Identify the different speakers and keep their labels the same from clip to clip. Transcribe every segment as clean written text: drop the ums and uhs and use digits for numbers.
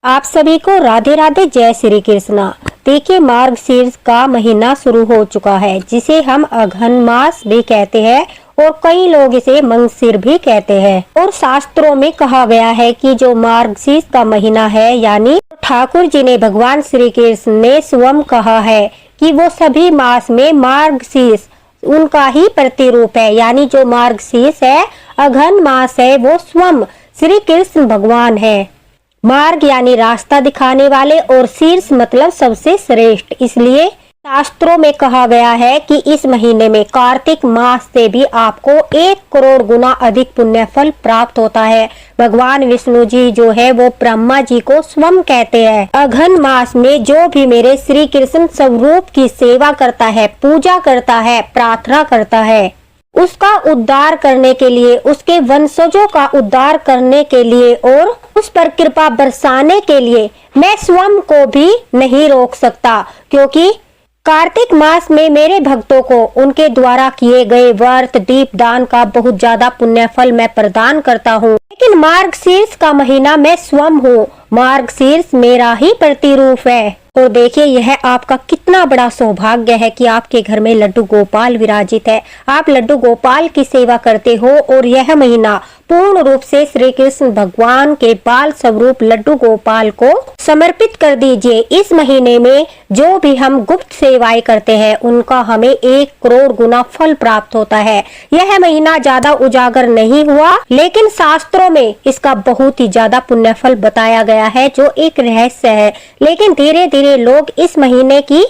Speaker 1: आप सभी को राधे राधे, जय श्री कृष्णा। देखिए, मार्गशीर्ष का महीना शुरू हो चुका है, जिसे हम अघन मास भी कहते हैं और कई लोग इसे मंगशीर भी कहते हैं। और शास्त्रों में कहा गया है कि जो मार्गशीर्ष का महीना है, यानी ठाकुर जी ने भगवान श्री कृष्ण ने स्वयं कहा है कि वो सभी मास में मार्गशीर्ष उनका ही प्रतिरूप है। यानी जो मार्गशीर्ष है, अघन मास है, वो स्वयं श्री कृष्ण भगवान है। मार्ग यानी रास्ता दिखाने वाले और शीर्ष मतलब सबसे श्रेष्ठ। इसलिए शास्त्रों में कहा गया है कि इस महीने में कार्तिक मास से भी आपको 1 करोड़ गुना अधिक पुण्य फल प्राप्त होता है। भगवान विष्णु जी जो है वो ब्रह्मा जी को स्वयं कहते हैं, अघन मास में जो भी मेरे श्री कृष्ण स्वरूप की सेवा करता है, पूजा करता है, प्रार्थना करता है, उसका उद्धार करने के लिए, उसके वंशजों का उद्धार करने के लिए और उस पर कृपा बरसाने के लिए मैं स्वयं को भी नहीं रोक सकता, क्योंकि कार्तिक मास में मेरे भक्तों को उनके द्वारा किए गए व्रत, दीप दान का बहुत ज्यादा पुण्य फल मैं प्रदान करता हूँ। लेकिन मार्गशीर्ष का महीना मैं स्वयं हूँ, मार्गशीर्ष मेरा ही प्रतिरूप है। तो देखिए, यह आपका कितना बड़ा सौभाग्य है कि आपके घर में लड्डू गोपाल विराजित है। आप लड्डू गोपाल की सेवा करते हो और यह महीना पूर्ण रूप से श्री कृष्ण भगवान के बाल स्वरूप लड्डू गोपाल को समर्पित कर दीजिए। इस महीने में जो भी हम गुप्त सेवाएं करते हैं, उनका हमें 1 करोड़ गुना फल प्राप्त होता है। यह महीना ज्यादा उजागर नहीं हुआ, लेकिन शास्त्रों में इसका बहुत ही ज्यादा पुण्य फल बताया गया है, जो एक रहस्य है। लेकिन धीरे धीरे लोग इस महीने की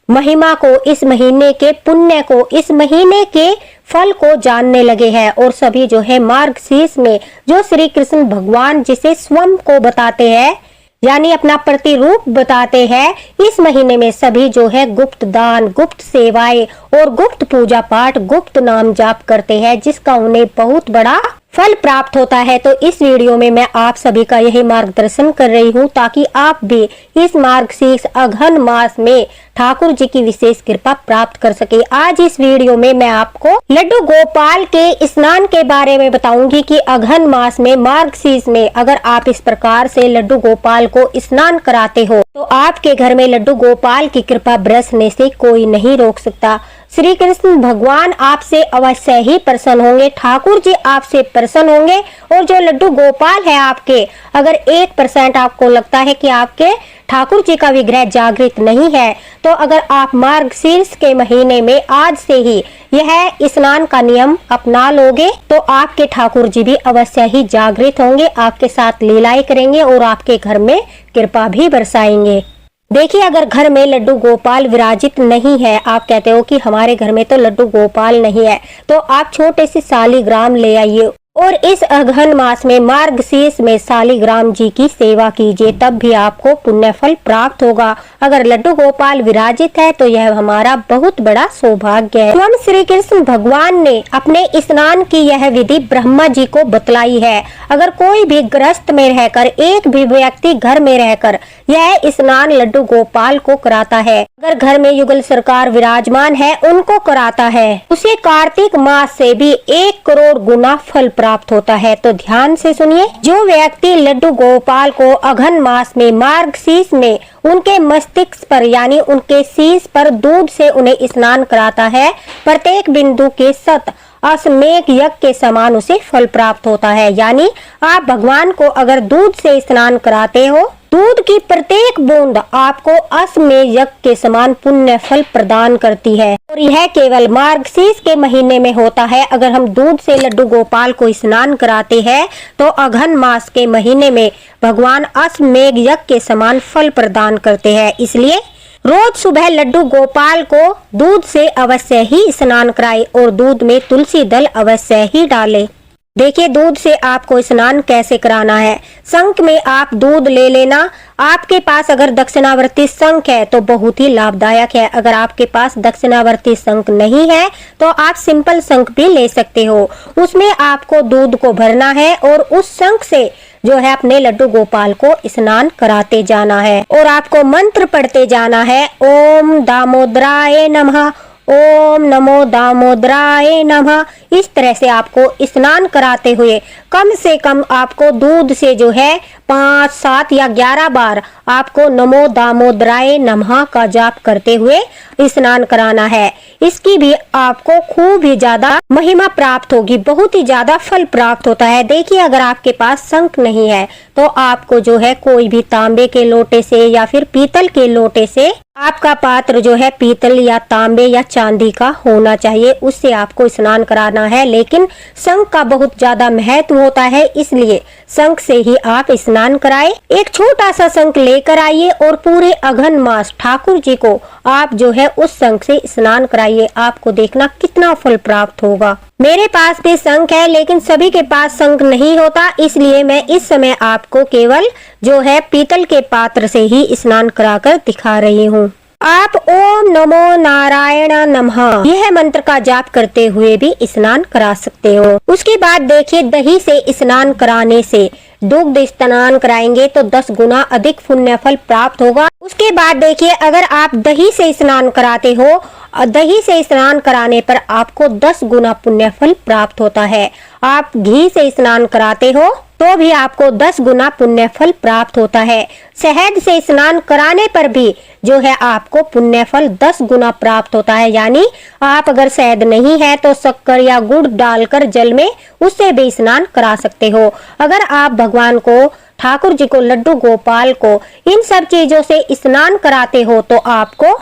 Speaker 1: महिमा को, इस महीने के पुण्य को, इस महीने के फल को जानने लगे हैं और सभी जो है मार्गशीर्ष में जो श्री कृष्ण भगवान जिसे स्वयं को बताते हैं, यानी अपना प्रतिरूप बताते हैं, इस महीने में सभी जो है गुप्त दान, गुप्त सेवाएं और गुप्त पूजा पाठ, गुप्त नाम जाप करते हैं, जिसका उन्हें बहुत बड़ा फल प्राप्त होता है। तो इस वीडियो में मैं आप सभी का यही मार्गदर्शन कर रही हूँ, ताकि आप भी इस मार्गशीर्ष अघन मास में ठाकुर जी की विशेष कृपा प्राप्त कर सके। आज इस वीडियो में मैं आपको लड्डू गोपाल के स्नान के बारे में बताऊंगी कि अघन मास में मार्गशीर्ष में अगर आप इस प्रकार से लड्डू गोपाल को स्नान कराते हो तो आपके घर में लड्डू गोपाल की कृपा बरसने से कोई नहीं रोक सकता। श्री कृष्ण भगवान आपसे अवश्य ही प्रसन्न होंगे, ठाकुर जी आपसे प्रसन्न होंगे। और जो लड्डू गोपाल है आपके, अगर 1% आपको लगता है कि आपके ठाकुर जी का विग्रह जागृत नहीं है, तो अगर आप मार्गशीर्ष के महीने में आज से ही यह स्नान का नियम अपना लोगे तो आपके ठाकुर जी भी अवश्य ही जागृत होंगे, आपके साथ लीलाएं करेंगे और आपके घर में कृपा भी बरसाएंगे। देखिए, अगर घर में लड्डू गोपाल विराजित नहीं है, आप कहते हो कि हमारे घर में तो लड्डू गोपाल नहीं है, तो आप छोटे से शालिग्राम ले आइए और इस अघन मास में मार्गशीर्ष में शालिग्राम जी की सेवा कीजिए, तब भी आपको पुण्य फल प्राप्त होगा। अगर लड्डू गोपाल विराजित है तो यह हमारा बहुत बड़ा सौभाग्य है। स्वयं श्री कृष्ण भगवान ने अपने स्नान की यह विधि ब्रह्मा जी को बतलाई है। अगर कोई भी गृहस्थ में रहकर, एक भी व्यक्ति घर में रहकर यह स्नान लड्डू गोपाल को कराता है, अगर घर में युगल सरकार विराजमान है, उनको कराता है, उसे कार्तिक मास से भी 1 करोड़ गुना फल प्राप्त होता है। तो ध्यान से सुनिए, जो व्यक्ति लड्डू गोपाल को अघन मास में मार्गशीर्ष में उनके मस्तिष्क पर यानी उनके शीश पर दूध से उन्हें स्नान कराता है, प्रत्येक बिंदु के सत अश्वमेघ यज्ञ के समान उसे फल प्राप्त होता है। यानी आप भगवान को अगर दूध से स्नान कराते हो, दूध की प्रत्येक बूंद आपको अश्वमेघ यज्ञ के समान पुण्य फल प्रदान करती है। और यह केवल मार्गशीर्ष के महीने में होता है। अगर हम दूध से लड्डू गोपाल को स्नान कराते हैं तो अघन मास के महीने में भगवान अश्वमेघ यज्ञ के समान फल प्रदान करते हैं। इसलिए रोज सुबह लड्डू गोपाल को दूध से अवश्य ही स्नान कराएं और दूध में तुलसी दल अवश्य ही डालें। देखिए, दूध से आपको स्नान कैसे कराना है। शंख में आप दूध ले लेना। आपके पास अगर दक्षिणावर्ती शंख है तो बहुत ही लाभदायक है। अगर आपके पास दक्षिणावर्ती शंख नहीं है तो आप सिंपल शंख भी ले सकते हो। उसमें आपको दूध को भरना है और उस शंख से जो है अपने लड्डू गोपाल को स्नान कराते जाना है और आपको मंत्र पढ़ते जाना है। ओम दामोदराय नमः, ओम नमो दामोदराय नमः। इस तरह से आपको स्नान कराते हुए कम से कम आपको दूध से जो है 5, 7 या 11 बार आपको नमो दामोदराय नमः का जाप करते हुए स्नान कराना है। इसकी भी आपको खूब ही ज्यादा महिमा प्राप्त होगी, बहुत ही ज्यादा फल प्राप्त होता है। देखिए, अगर आपके पास शंख नहीं है तो आपको जो है कोई भी तांबे के लोटे से या फिर पीतल के लोटे से, आपका पात्र जो है पीतल या तांबे या चांदी का होना चाहिए, उससे आपको स्नान कराना है। लेकिन शंख का बहुत ज्यादा महत्व होता है, इसलिए शंख से ही आप स्नान कराएं। एक छोटा सा शंख लेकर आइए और पूरे अघन मास ठाकुर जी को आप जो है उस शंख से स्नान कराइए। आपको देखना कितना फल प्राप्त होगा। मेरे पास भी शंख है, लेकिन सभी के पास शंख नहीं होता, इसलिए मैं इस समय आपको केवल जो है पीतल के पात्र से ही स्नान कराकर दिखा रही हूँ। आप ओम नमो नारायण नमः यह मंत्र का जाप करते हुए भी स्नान करा सकते हो। उसके बाद देखिए, दही से स्नान कराने से, दुग्ध स्नान कराएंगे तो 10 गुना अधिक पुण्य फल प्राप्त होगा। उसके बाद देखिए, अगर आप दही से स्नान कराते हो, दही से स्नान कराने पर आपको 10 गुना पुण्य फल प्राप्त होता है। आप घी से स्नान कराते हो तो भी आपको 10 गुना पुण्य फल प्राप्त होता है। शहद से स्नान कराने पर भी जो है आपको पुण्य फल 10 गुना प्राप्त होता है। यानी आप अगर शहद नहीं है तो शक्कर या गुड़ डालकर जल में उससे भी स्नान करा सकते हो। अगर आप भगवान को, ठाकुर जी को, लड्डू गोपाल को इन सब चीजों से स्नान कराते हो तो आपको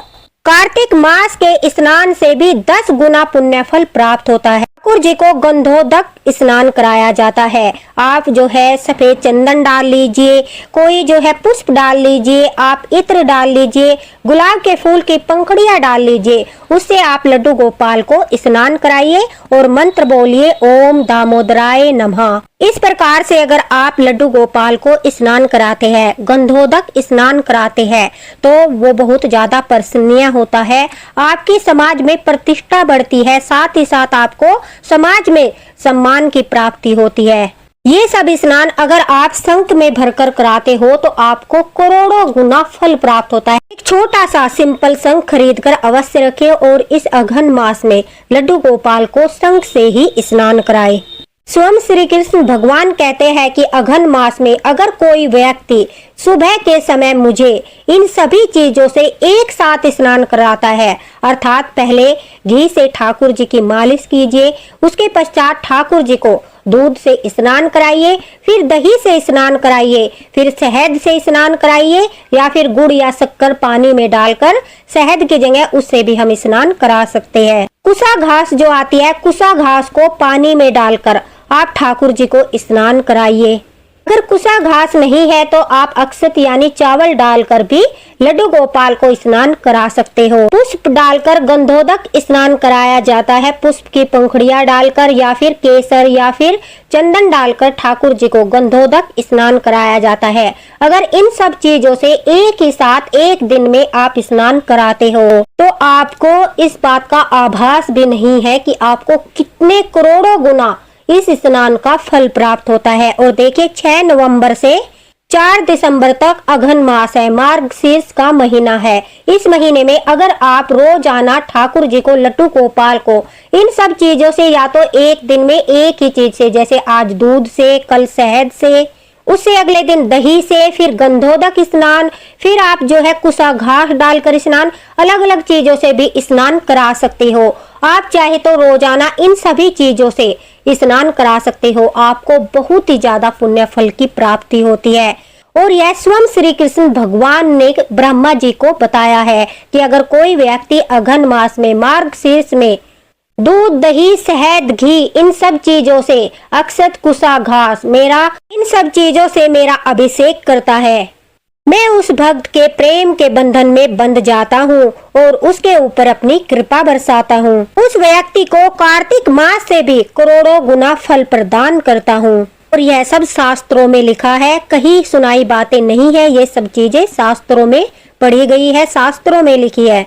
Speaker 1: कार्तिक मास के स्नान से भी 10 गुना पुण्य फल प्राप्त होता है। ठाकुर जी को गंधोदक स्नान कराया जाता है। आप जो है सफेद चंदन डाल लीजिए, कोई जो है पुष्प डाल लीजिए, आप इत्र डाल लीजिए, गुलाब के फूल की पंखुड़ियां डाल लीजिए, उससे आप लड्डू गोपाल को स्नान कराइए और मंत्र बोलिए ओम दामोदराय नमः। इस प्रकार से अगर आप लड्डू गोपाल को स्नान कराते हैं, गंधोदक स्नान कराते हैं, तो वो बहुत ज्यादा प्रसन्नीय होता है। आपकी समाज में प्रतिष्ठा बढ़ती है, साथ ही साथ आपको समाज में सम्मान की प्राप्ति होती है। ये सब स्नान अगर आप शंख में भरकर कराते हो तो आपको करोड़ों गुना फल प्राप्त होता है। एक छोटा सा सिंपल शंख खरीद कर अवश्य रखें और इस अघन मास में लड्डू गोपाल को शंख से ही स्नान कराएं। स्वयं श्री कृष्ण भगवान कहते हैं कि अघन मास में अगर कोई व्यक्ति सुबह के समय मुझे इन सभी चीजों से एक साथ स्नान कराता है, अर्थात पहले घी से ठाकुर जी की मालिश कीजिए, उसके पश्चात ठाकुर जी को दूध से स्नान कराइए, फिर दही से स्नान कराइए, फिर शहद से स्नान कराइए, या फिर गुड़ या शक्कर पानी में डालकर शहद की जगह उससे भी हम स्नान करा सकते हैं। कुसा घास जो आती है, कुसा घास को पानी में डालकर आप ठाकुर जी को स्नान कराइए। अगर कुसा घास नहीं है तो आप अक्षत यानी चावल डालकर भी लड्डू गोपाल को स्नान करा सकते हो। पुष्प डालकर गंधोदक स्नान कराया जाता है, पुष्प की पंखुड़ियां डालकर या फिर केसर या फिर चंदन डालकर ठाकुर जी को गंधोदक स्नान कराया जाता है। अगर इन सब चीजों से एक ही साथ एक दिन में आप स्नान कराते हो तो आपको इस बात का आभास भी नहीं है कि आपको कितने करोड़ों गुना इस स्नान का फल प्राप्त होता है। और देखिए, 6 नवंबर से 4 दिसंबर तक अघन मास है, मार्गशीर्ष का महीना है। इस महीने में अगर आप रोजाना ठाकुर जी को, लड्डू गोपाल को इन सब चीजों से, या तो एक दिन में एक ही चीज से, जैसे आज दूध से, कल शहद से, उससे अगले दिन दही से, फिर गंधोदक स्नान, फिर आप जो है कुसा घास डालकर स्नान, अलग अलग चीजों से भी स्नान करा सकते हो। आप चाहे तो रोजाना इन सभी चीजों से स्नान करा सकते हो, आपको बहुत ही ज्यादा पुण्य फल की प्राप्ति होती है। और यह स्वयं श्री कृष्ण भगवान ने ब्रह्मा जी को बताया है कि अगर कोई व्यक्ति अघन मास में, मार्गशीर्ष में दूध, दही, शहद, घी इन सब चीजों से, अक्षत, कुसा घास, इन सब चीजों से मेरा अभिषेक करता है, मैं उस भक्त के प्रेम के बंधन में बंध जाता हूँ और उसके ऊपर अपनी कृपा बरसाता हूँ। उस व्यक्ति को कार्तिक मास से भी करोड़ों गुना फल प्रदान करता हूँ। और यह सब शास्त्रों में लिखा है, कहीं सुनाई बातें नहीं है, ये सब चीजें शास्त्रों में पढ़ी गई है, शास्त्रों में लिखी है।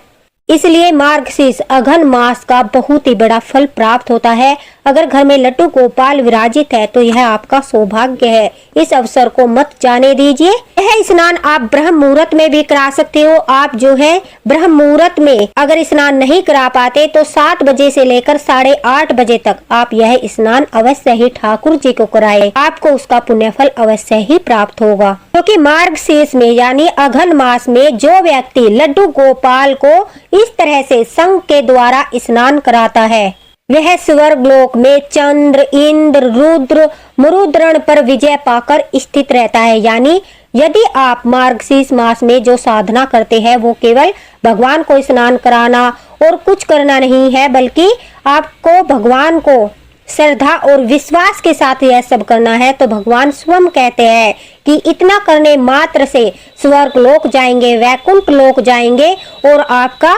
Speaker 1: इसलिए मार्गशीर्ष अघन मास का बहुत ही बड़ा फल प्राप्त होता है। अगर घर में लड्डू गोपाल विराजित है तो यह आपका सौभाग्य है। इस अवसर को मत जाने दीजिए। यह स्नान आप ब्रह्म मुहूर्त में भी करा सकते हो। आप जो है ब्रह्म मुहूर्त में अगर स्नान नहीं करा पाते तो 7 बजे से लेकर 8:30 बजे तक आप यह स्नान अवश्य ही ठाकुर जी को कराए। आपको उसका पुण्य फल अवश्य ही प्राप्त होगा, क्योंकि मार्गशीर्ष में यानी अघन मास में जो व्यक्ति लड्डू गोपाल को इस तरह से शंख के द्वारा स्नान कराता है वह स्वर्गलोक में चंद्र, इंद्र, रुद्र, मरुद्रण पर विजय पाकर स्थित रहता है। यानी यदि आप मार्गशीर्ष मास में जो साधना करते हैं वो केवल भगवान को स्नान कराना और कुछ करना नहीं है, बल्कि आपको भगवान को श्रद्धा और विश्वास के साथ यह सब करना है, तो भगवान स्वयं कहते हैं कि इतना करने मात्र से स्वर्ग लोक जाएंगे, वैकुंठ लोक जाएंगे और आपका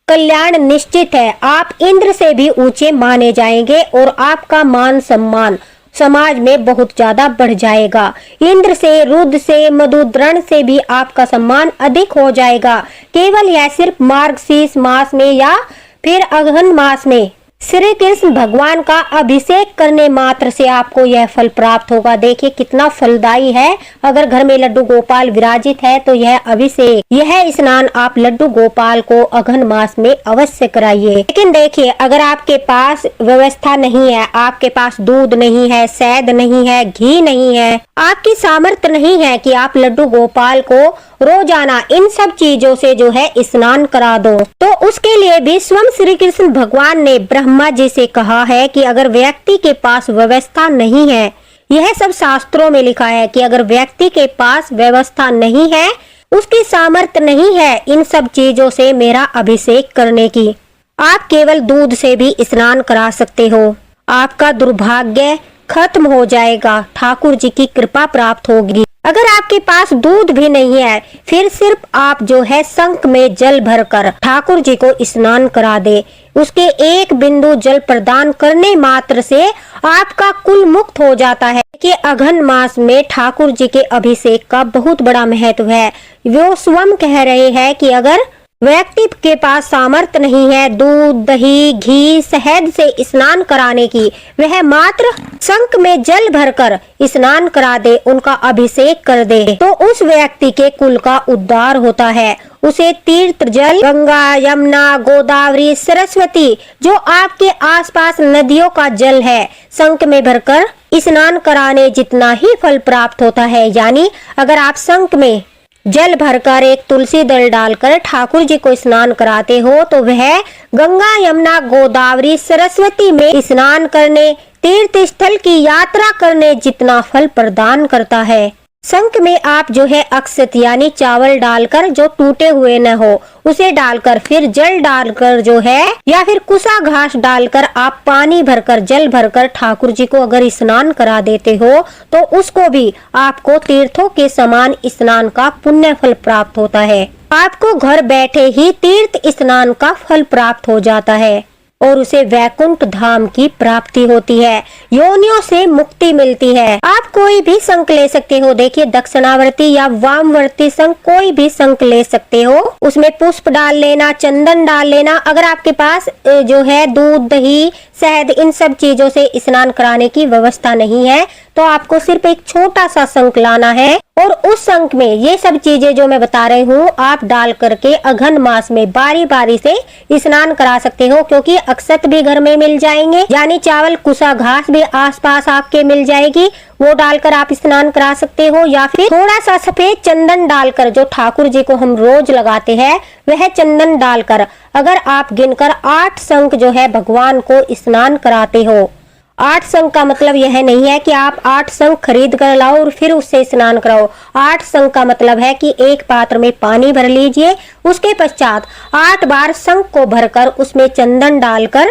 Speaker 1: कल्याण निश्चित है। आप इंद्र से भी ऊंचे माने जाएंगे और आपका मान सम्मान समाज में बहुत ज्यादा बढ़ जाएगा। इंद्र से, रुद्र से, मरुद्रण से भी आपका सम्मान अधिक हो जाएगा। केवल यह सिर्फ मार्गशीर्ष मास में या फिर अघन मास में श्री कृष्ण भगवान का अभिषेक करने मात्र से आपको यह फल प्राप्त होगा। देखिए कितना फलदायी है। अगर घर में लड्डू गोपाल विराजित है तो यह अभिषेक, यह स्नान आप लड्डू गोपाल को अघन मास में अवश्य कराइए। लेकिन देखिए अगर आपके पास व्यवस्था नहीं है, आपके पास दूध नहीं है, शहद नहीं है, घी नहीं है, आपकी सामर्थ्य नहीं है कि आप लड्डू गोपाल को रोजाना इन सब चीजों से जो है स्नान करा दो, तो उसके लिए भी स्वयं श्री कृष्ण भगवान ने ब्रह्मा जी से कहा है कि अगर व्यक्ति के पास व्यवस्था नहीं है, यह सब शास्त्रों में लिखा है कि अगर व्यक्ति के पास व्यवस्था नहीं है, उसकी सामर्थ्य नहीं है इन सब चीजों से मेरा अभिषेक करने की, आप केवल दूध से भी स्नान करा सकते हो। आपका दुर्भाग्य खत्म हो जाएगा, ठाकुर जी की कृपा प्राप्त होगी। अगर आपके पास दूध भी नहीं है, फिर सिर्फ आप जो है शंख में जल भरकर ठाकुर जी को स्नान करा दे। उसके एक बिंदु जल प्रदान करने मात्र से आपका कुल मुक्त हो जाता है। कि अघन मास में ठाकुर जी के अभिषेक का बहुत बड़ा महत्व है। वो स्वयं कह रहे हैं कि अगर व्यक्ति के पास सामर्थ्य नहीं है दूध, दही, घी, शहद से स्नान कराने की, वह मात्र शंख में जल भरकर स्नान करा दे, उनका अभिषेक कर दे, तो उस व्यक्ति के कुल का उद्धार होता है। उसे तीर्थ जल गंगा, यमुना, गोदावरी, सरस्वती जो आपके आसपास नदियों का जल है, शंख में भरकर स्नान कराने जितना ही फल प्राप्त होता है। यानी अगर आप शंख में जल भरकर एक तुलसी दल डालकर ठाकुर जी को स्नान कराते हो, तो वह गंगा, यमुना, गोदावरी, सरस्वती में स्नान करने, तीर्थ स्थल की यात्रा करने जितना फल प्रदान करता है। शंख में आप जो है अक्षत यानी चावल डालकर, जो टूटे हुए न हो, उसे डालकर फिर जल डालकर जो है, या फिर कुसा घास डालकर आप पानी भरकर जल भरकर ठाकुर जी को अगर स्नान करा देते हो, तो उसको भी आपको तीर्थों के समान स्नान का पुण्य फल प्राप्त होता है। आपको घर बैठे ही तीर्थ स्नान का फल प्राप्त हो जाता है और उसे वैकुंठ धाम की प्राप्ति होती है, योनियों से मुक्ति मिलती है। आप कोई भी शंख ले सकते हो। देखिए दक्षिणावर्ती या वामवर्ती शंख, कोई भी शंख ले सकते हो। उसमें पुष्प डाल लेना, चंदन डाल लेना। अगर आपके पास जो है दूध, दही, शहद इन सब चीजों से स्नान कराने की व्यवस्था नहीं है, तो आपको सिर्फ एक छोटा सा शंख लाना है और उस शंख में ये सब चीजें जो मैं बता रही हूँ आप डाल करके अघन मास में बारी बारी से स्नान करा सकते हो, क्योंकि अक्षत भी घर में मिल जाएंगे, यानी चावल, कुसा घास भी आसपास आपके मिल जाएगी, वो डालकर आप स्नान करा सकते हो। या फिर थोड़ा सा सफेद चंदन डालकर, जो ठाकुर जी को हम रोज लगाते हैं, वह चंदन डालकर अगर आप गिनकर 8 शंख जो है भगवान को स्नान कराते हो। 8 शंख का मतलब यह नहीं है कि आप 8 शंख खरीद कर लाओ और फिर उससे स्नान कराओ। 8 शंख का मतलब है कि एक पात्र में पानी भर लीजिए, उसके पश्चात 8 बार शंख को भरकर उसमें चंदन डालकर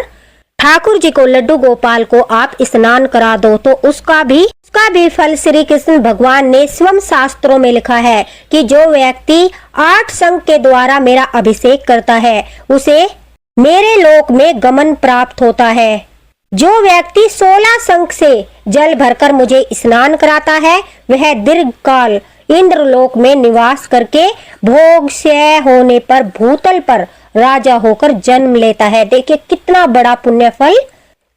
Speaker 1: ठाकुर जी को, लड्डू गोपाल को आप स्नान करा दो, तो उसका भी फल श्री कृष्ण भगवान ने स्वयं शास्त्रों में लिखा है कि जो व्यक्ति 8 शंख के द्वारा मेरा अभिषेक करता है उसे मेरे लोक में गमन प्राप्त होता है। जो व्यक्ति 16 शंख से जल भरकर मुझे स्नान कराता है वह दीर्घ काल इंद्रलोक में निवास करके भोग क्षय होने पर भूतल पर राजा होकर जन्म लेता है। देखिए कितना बड़ा पुण्य फल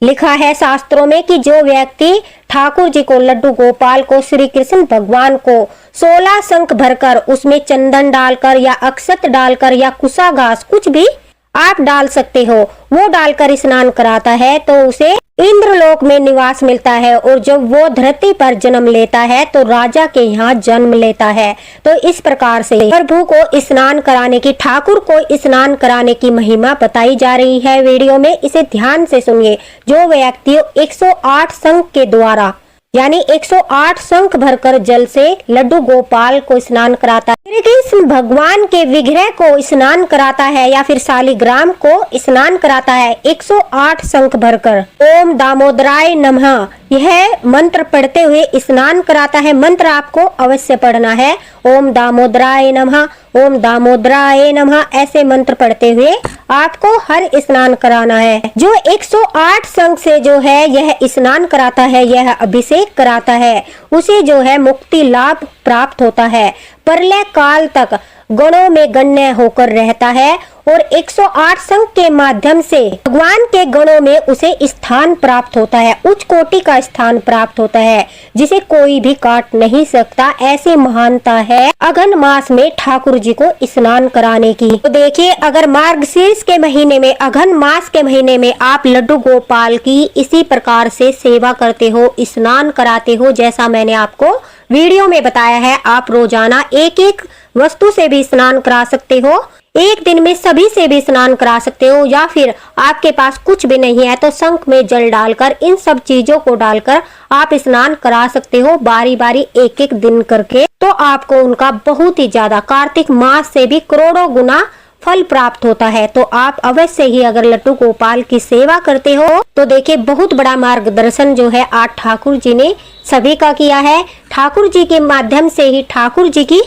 Speaker 1: लिखा है शास्त्रों में कि जो व्यक्ति ठाकुर जी को, लड्डू गोपाल को, श्री कृष्ण भगवान को 16 शंख भरकर उसमें चंदन डालकर या अक्षत डालकर या कुसा घास कुछ भी आप डाल सकते हो, वो डालकर स्नान कराता है तो उसे इंद्रलोक में निवास मिलता है। और जब वो धरती पर जन्म लेता है तो राजा के यहाँ जन्म लेता है। तो इस प्रकार से प्रभु को स्नान कराने की, ठाकुर को स्नान कराने की महिमा बताई जा रही है वीडियो में। इसे ध्यान से सुनिए। जो व्यक्ति 108 शंख के द्वारा यानी 108 शंख भरकर जल से लड्डू गोपाल को स्नान कराता है, श्री कृष्ण भगवान के विग्रह को स्नान कराता है या फिर शालिग्राम को स्नान कराता है 108 शंख भरकर, ओम दामोदराय नमः यह मंत्र पढ़ते हुए स्नान कराता है। मंत्र आपको अवश्य पढ़ना है, ओम दामोदराय नमः, ओम दामोदराय नमः, ऐसे मंत्र पढ़ते हुए आपको हर स्नान कराना है। जो 108 शंख से जो है यह स्नान कराता है, यह अभिषेक कराता है, उसे जो है मुक्ति लाभ प्राप्त होता है, प्रलय काल तक गणों में गण्य होकर रहता है और 108 शंख के माध्यम से भगवान के गणों में उसे स्थान प्राप्त होता है, उच्च कोटि का स्थान प्राप्त होता है जिसे कोई भी काट नहीं सकता। ऐसी महानता है अघन मास में ठाकुर जी को स्नान कराने की। तो देखिए, अगर मार्गशीर्ष के महीने में, अघन मास के महीने में आप लड्डू गोपाल की इसी प्रकार से सेवा करते हो, स्नान कराते हो, जैसा मैंने आपको वीडियो में बताया है, आप रोजाना एक एक वस्तु से भी स्नान करा सकते हो, एक दिन में सभी से भी स्नान करा सकते हो, या फिर आपके पास कुछ भी नहीं है तो शंख में जल डालकर, इन सब चीजों को डालकर आप स्नान करा सकते हो बारी बारी एक एक दिन करके। तो आपको उनका बहुत ही ज्यादा, कार्तिक मास से भी करोड़ों गुना फल प्राप्त होता है। तो आप अवश्य ही अगर लड्डू गोपाल की सेवा करते हो तो देखिए, बहुत बड़ा मार्गदर्शन जो है आज ठाकुर जी ने सभी का किया है। ठाकुर जी के माध्यम से ही, ठाकुर जी की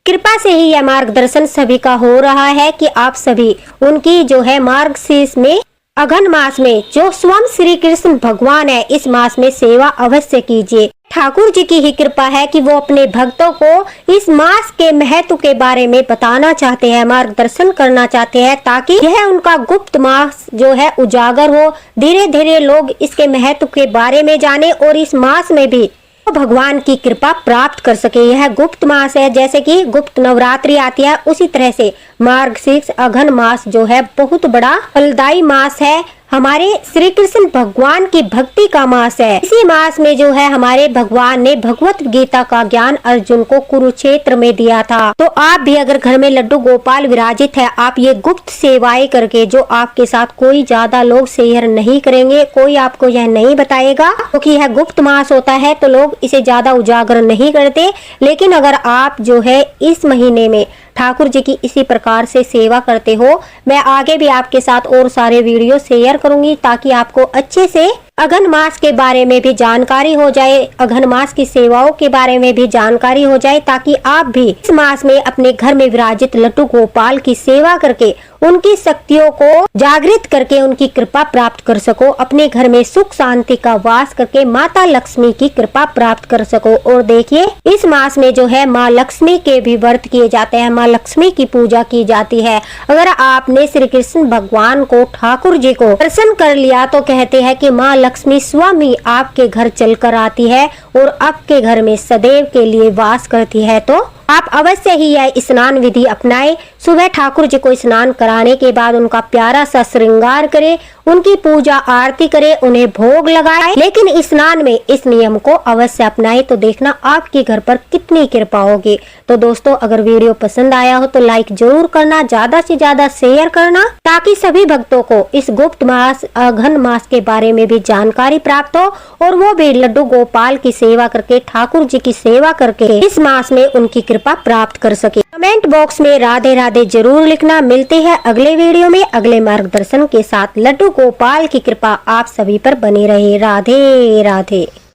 Speaker 1: कृपा से ही यह मार्गदर्शन सभी का हो रहा है कि आप सभी उनकी जो है मार्गशीर्ष में, अघन मास में जो स्वयं श्री कृष्ण भगवान है, इस मास में सेवा अवश्य कीजिए। ठाकुर जी की ही कृपा है कि वो अपने भक्तों को इस मास के महत्व के बारे में बताना चाहते हैं, मार्गदर्शन करना चाहते हैं, ताकि यह उनका गुप्त मास जो है उजागर हो, धीरे धीरे लोग इसके महत्व के बारे में जाने और इस मास में भी तो भगवान की कृपा प्राप्त कर सके। यह गुप्त मास है, जैसे कि गुप्त नवरात्रि आती है, उसी तरह से मार्गशीर्ष अघन मास जो है बहुत बड़ा फलदायी मास है, हमारे श्री कृष्ण भगवान की भक्ति का मास है। इसी मास में जो है हमारे भगवान ने भगवत गीता का ज्ञान अर्जुन को कुरुक्षेत्र में दिया था। तो आप भी अगर घर में लड्डू गोपाल विराजित है, आप ये गुप्त सेवाएं करके, जो आपके साथ कोई ज्यादा लोग शेयर नहीं करेंगे, कोई आपको यह नहीं बताएगा, क्योंकि यह गुप्त मास होता है तो लोग इसे ज्यादा उजागर नहीं करते। लेकिन अगर आप जो है इस महीने में ठाकुर जी की इसी प्रकार से सेवा करते हो, मैं आगे भी आपके साथ और सारे वीडियो शेयर करूंगी ताकि आपको अच्छे से अघन मास के बारे में भी जानकारी हो जाए, अघन मास की सेवाओं के बारे में भी जानकारी हो जाए, ताकि आप भी इस मास में अपने घर में विराजित लड्डू गोपाल की सेवा करके, उनकी शक्तियों को जागृत करके उनकी कृपा प्राप्त कर सको, अपने घर में सुख शांति का वास करके माता लक्ष्मी की कृपा प्राप्त कर सको। और देखिए, इस मास में जो है माँ लक्ष्मी के भी व्रत किए जाते हैं, माँ लक्ष्मी की पूजा की जाती है। अगर आपने श्री कृष्ण भगवान को, ठाकुर जी को दर्शन कर लिया तो कहते हैं कि माँ लक्ष्मी स्वयं ही आपके घर चलकर आती है और आपके घर में सदैव के लिए वास करती है। तो आप अवश्य ही यह स्नान विधि अपनाएं। सुबह ठाकुर जी को स्नान कराने के बाद उनका प्यारा सा श्रृंगार करें, उनकी पूजा आरती करें, उन्हें भोग लगाएं, लेकिन स्नान में इस नियम को अवश्य अपनाएं। तो देखना आपके घर पर कितनी कृपा होगी। तो दोस्तों, अगर वीडियो पसंद आया हो तो लाइक जरूर करना, ज्यादा से ज्यादा शेयर करना, ताकि सभी भक्तों को इस गुप्त मास, अघन मास के बारे में भी जानकारी प्राप्त हो और वो भी लड्डू गोपाल की सेवा करके, ठाकुर जी की सेवा करके इस मास में उनकी कृपा प्राप्त कर सके। कमेंट बॉक्स में राधे राधे जरूर लिखना। मिलते हैं अगले वीडियो में अगले मार्गदर्शन के साथ। लड्डू गोपाल की कृपा आप सभी पर बनी रहे। राधे राधे।